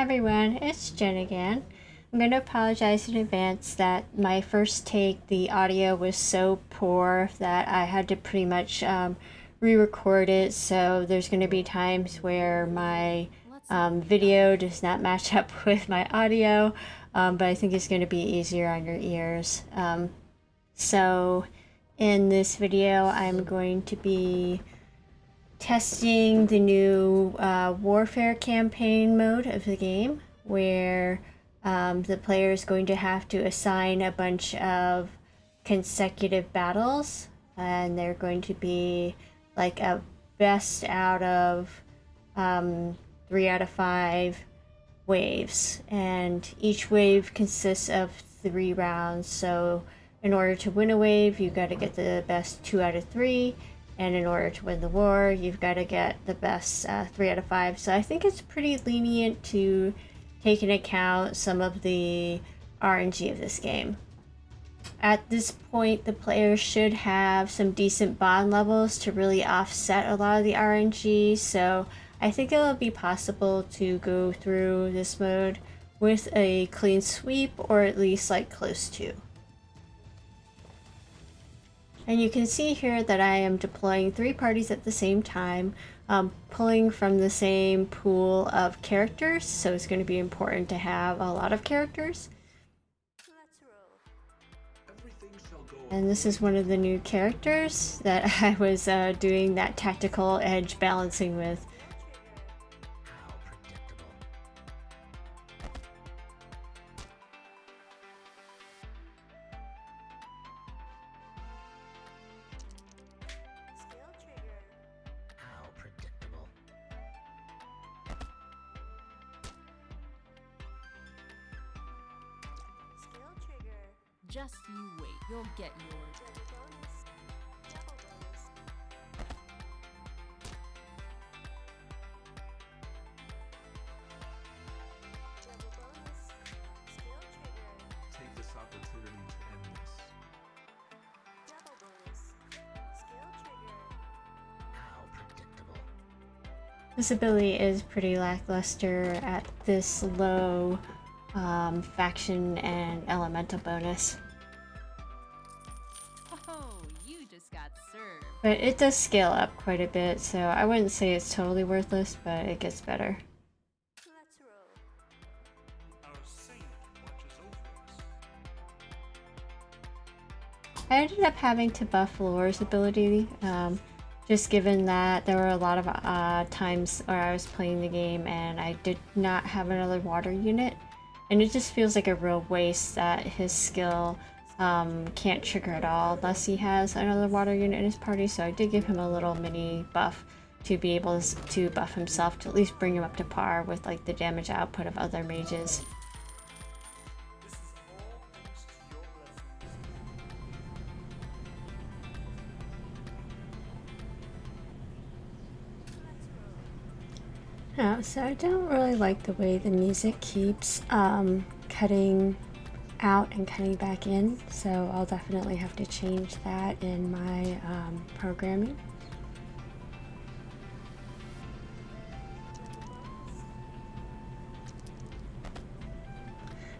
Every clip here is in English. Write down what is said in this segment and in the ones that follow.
everyone, it's Jen again. I'm going to apologize in advance that my first take, the audio was so poor that I had to pretty much re-record it, so there's going to be times where my video does not match up with my audio, but I think it's going to be easier on your ears. So in this video, I'm going to be testing the new warfare campaign mode of the game, where the player is going to have to assign a bunch of consecutive battles, and they're going to be like a best out of 3 out of 5 waves, and each wave consists of 3 rounds. So in order to win a wave, you've got to get the best 2 out of 3, and in order to win the war, you've got to get the best 3 out of 5. So I think it's pretty lenient to take into account some of the RNG of this game. At this point, the player should have some decent bond levels to really offset a lot of the RNG, so I think it'll be possible to go through this mode with a clean sweep, or at least like close to. And you can see here that I am deploying 3 parties at the same time, pulling from the same pool of characters, so it's going to be important to have a lot of characters. And this is one of the new characters that I was doing that tactical edge balancing with. Just you wait, you'll get yours. Take this opportunity to end this. This ability is pretty lackluster at this low faction and elemental bonus. Oh, you just got served. But it does scale up quite a bit, so I wouldn't say it's totally worthless, but it gets better. I ended up having to buff Lore's ability, just given that there were a lot of times where I was playing the game and I did not have another water unit, and it just feels like a real waste that his skill can't trigger at all unless he has another water unit in his party. So I did give him a little mini buff to be able to buff himself, to at least bring him up to par with like the damage output of other mages. So I don't really like the way the music keeps cutting out and cutting back in, so I'll definitely have to change that in my programming.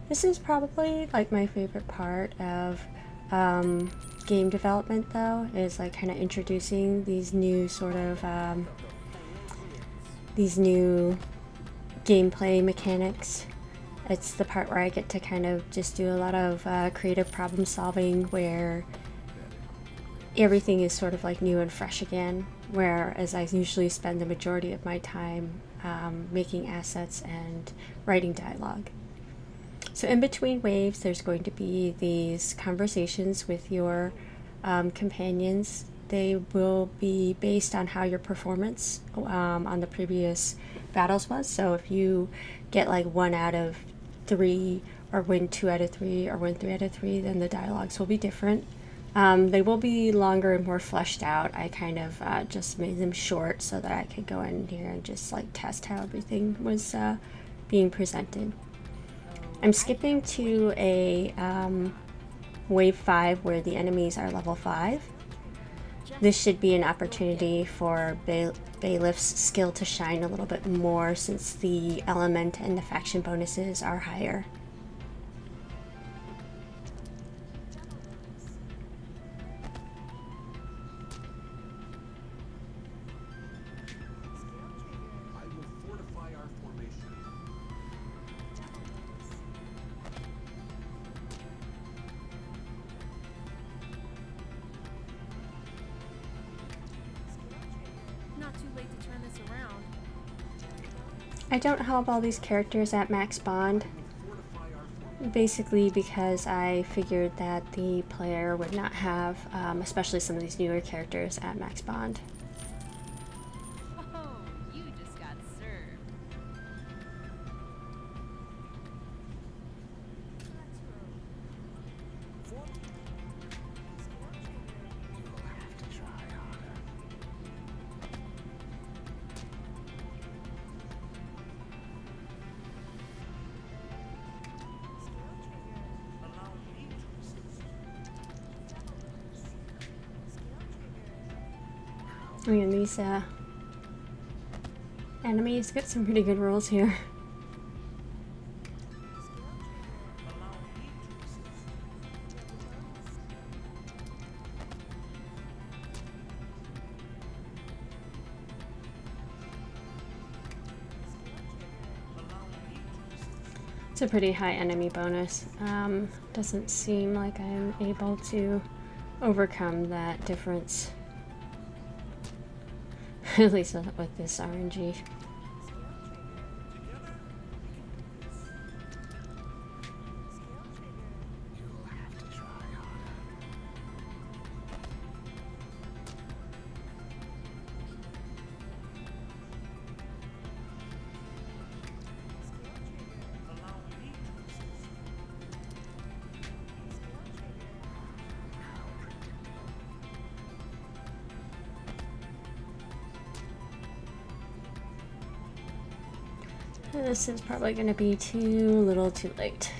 This is probably like my favorite part of game development, though, is like kind of introducing these new sort of these new gameplay mechanics. It's the part where I get to kind of just do a lot of creative problem solving, where everything is sort of like new and fresh again, whereas I usually spend the majority of my time making assets and writing dialogue. So in between waves, there's going to be these conversations with your companions. They will be based on how your performance on the previous battles was. So if you get like 1 out of 3, or win 2 out of 3, or win 3 out of 3, then the dialogues will be different. They will be longer and more fleshed out. I kind of just made them short so that I could go in here and just like test how everything was being presented. I'm skipping to a wave 5 where the enemies are level 5. this should be an opportunity for Bailiff's skill to shine a little bit more since the element and the faction bonuses are higher. I will fortify our formation. Not too late to turn this around. I don't have all these characters at max bond, Fortify our formation. basically because I figured that the player would not have, especially some of these newer characters, at max bond. Oh, you just got served. You'll have to try harder. I mean, these enemies get some pretty good rolls here. It's a pretty high enemy bonus. Doesn't seem like I'm able to overcome that difference. At least with this RNG. You'll have to try harder. This is probably going to be too little too late.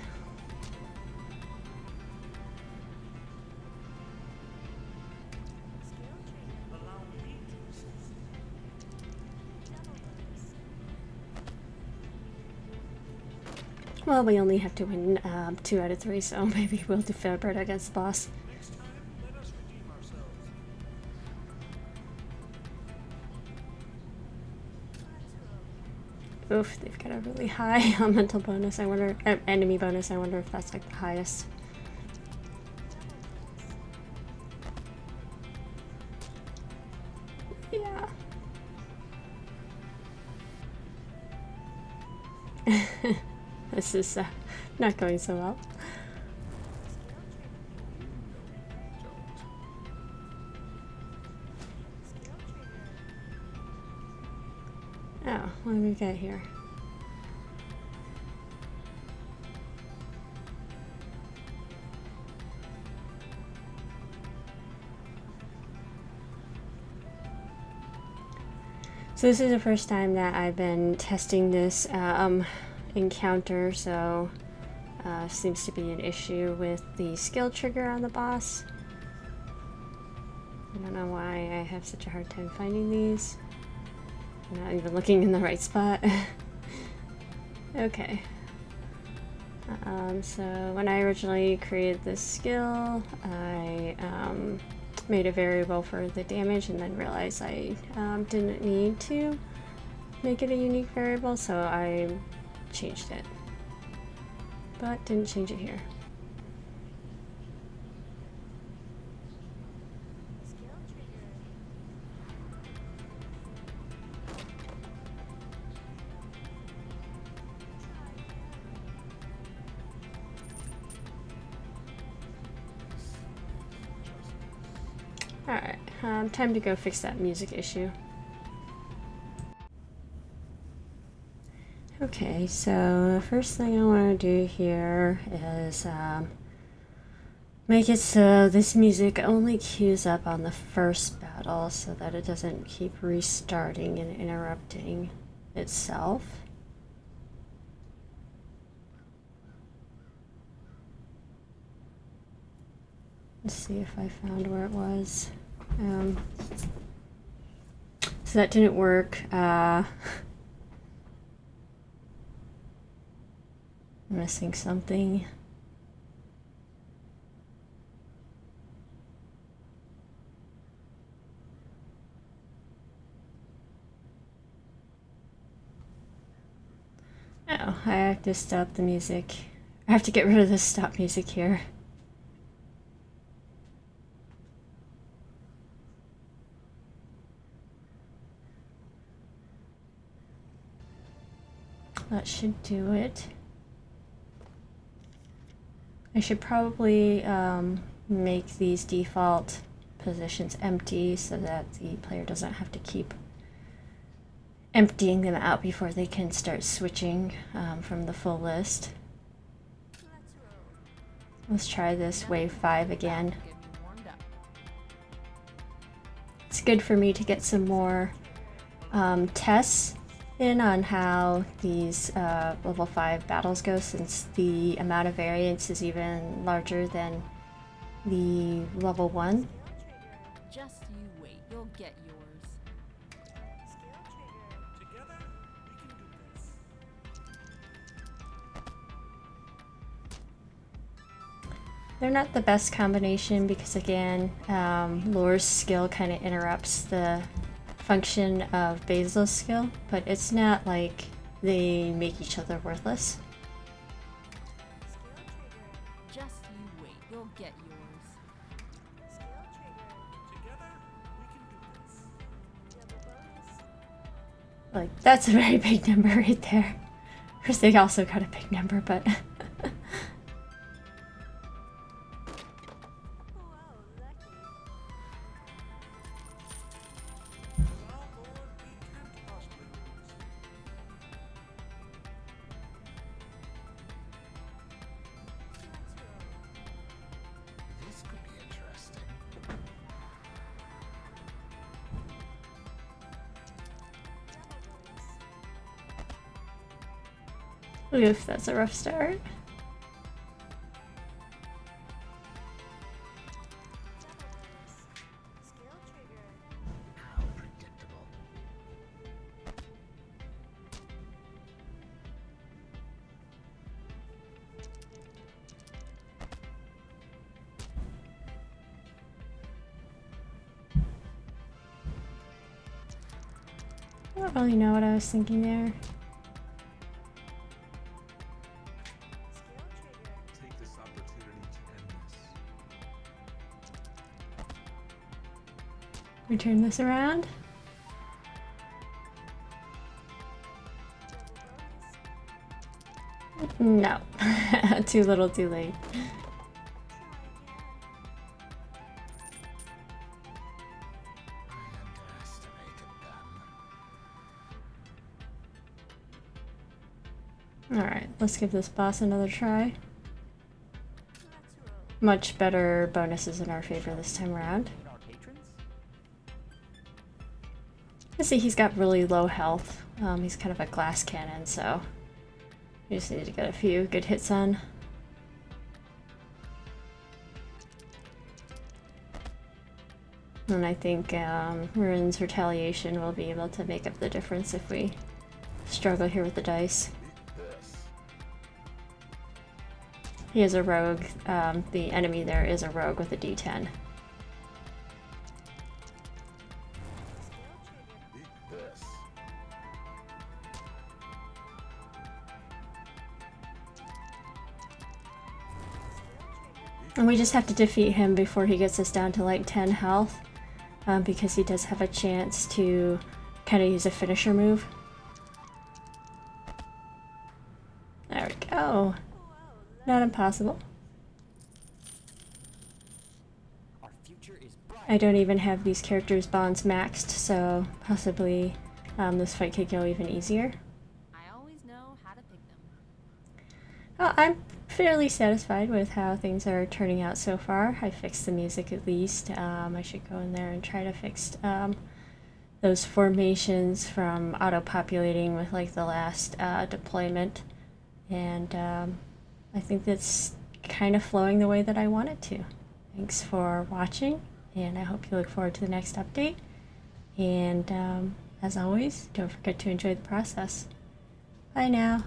Well, we only have to win 2 out of 3, so maybe we'll do Fairbird against the boss. Next time, let us redeem ourselves. Oof, they've got a really high elemental bonus. I wonder, enemy bonus. I wonder if that's like the highest. Yeah. This is not going so well. Oh, what do we got here? So this is the first time that I've been testing this encounter, so seems to be an issue with the skill trigger on the boss. I don't know why I have such a hard time finding these. I'm not even looking in the right spot. Okay. So when I originally created this skill, I made a variable for the damage and then realized I didn't need to make it a unique variable, so I changed it. But didn't change it here. Alright, time to go fix that music issue. Okay, so the first thing I want to do here is make it so this music only queues up on the first battle so that it doesn't keep restarting and interrupting itself. Let's see if I found where it was. So that didn't work. Missing something. Oh, I have to stop the music. I have to get rid of this stop music here. That should do it. I should probably make these default positions empty so that the player doesn't have to keep emptying them out before they can start switching from the full list. Let's try this wave 5 again. It's good for me to get some more tests in on how these level 5 battles go, since the amount of variance is even larger than the level 1. Just you wait, you'll get yours. Together, we can do this. They're not the best combination because, again, Lore's skill kind of interrupts the function of Basil's skill, but it's not like they make each other worthless. Just you wait, you'll get yours. Together, we can do this. Like, that's a very big number right there. Of course, they also got a big number, but... Well, Lord, we can't possibly lose. This could be interesting. Oof, that's a rough start. How predictable. I don't really know what I was thinking there. Take this opportunity to end this. We turn this around. No. Too little, too late. I underestimated them. Alright, let's give this boss another try. Much better bonuses in our favor this time around. You see, he's got really low health. He's kind of a glass cannon, so we just need to get a few good hits on. And I think Ruin's Retaliation will be able to make up the difference if we struggle here with the dice. He is a rogue. The enemy there is a rogue with a D10. And we just have to defeat him before he gets us down to like 10 health, because he does have a chance to kind of use a finisher move. There we go. Not impossible. I don't even have these characters' bonds maxed, so possibly this fight could go even easier. I always know how to pick them. Well, I'm fairly satisfied with how things are turning out so far. I fixed the music at least. I should go in there and try to fix those formations from auto-populating with like the last deployment. And I think that's kind of flowing the way that I want it to. Thanks for watching, and I hope you look forward to the next update. And as always, don't forget to enjoy the process. Bye now.